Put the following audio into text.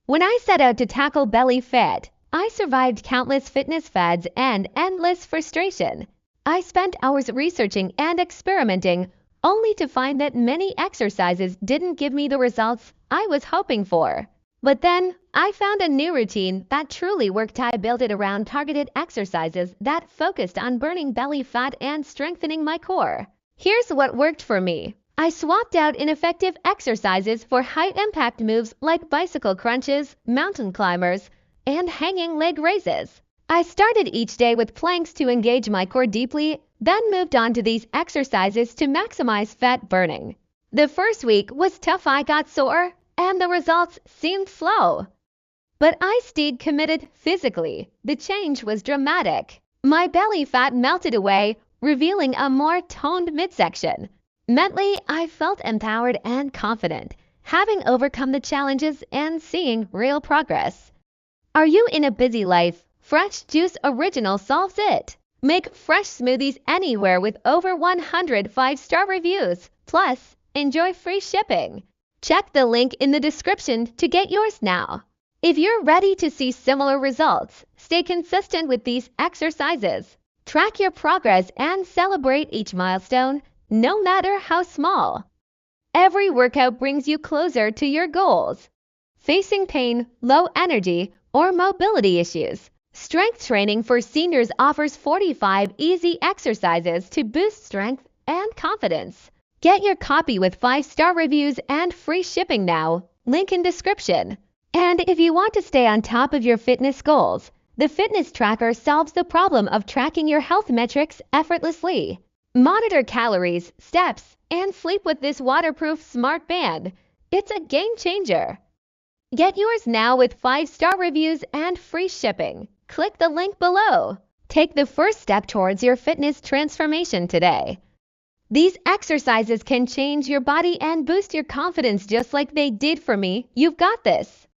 When I set out to tackle belly fat, I survived countless fitness fads and endless frustration. I spent hours researching and experimenting, only to find that many exercises didn't give me the results I was hoping for. But then, I found a new routine that truly worked. I built it around targeted exercises that focused on burning belly fat and strengthening my core. Here's what worked for me. I swapped out ineffective exercises for high-impact moves like bicycle crunches, mountain climbers, and hanging leg raises. I started each day with planks to engage my core deeply, then moved on to these exercises to maximize fat burning. The first week was tough. I got sore, and the results seemed slow. But I stayed committed physically. The change was dramatic. My belly fat melted away, revealing a more toned midsection. Mentally, I felt empowered and confident, having overcome the challenges and seeing real progress. Are you in a busy life? Fresh Juice Original solves it. Make fresh smoothies anywhere with over 100 5-star reviews. Plus, enjoy free shipping. Check the link in the description to get yours now. If you're ready to see similar results, stay consistent with these exercises. Track your progress and celebrate each milestone, no matter how small. Every workout brings you closer to your goals. Facing pain, low energy, or mobility issues, Strength Training for Seniors offers 45 easy exercises to boost strength and confidence. Get your copy with 5-star reviews and free shipping now. Link in description. And if you want to stay on top of your fitness goals, the Fitness Tracker solves the problem of tracking your health metrics effortlessly. Monitor calories, steps, and sleep with this waterproof smart band. It's a game changer. Get yours now with 5-star reviews and free shipping. Click the link below. Take the first step towards your fitness transformation today. These exercises can change your body and boost your confidence just like they did for me. You've got this.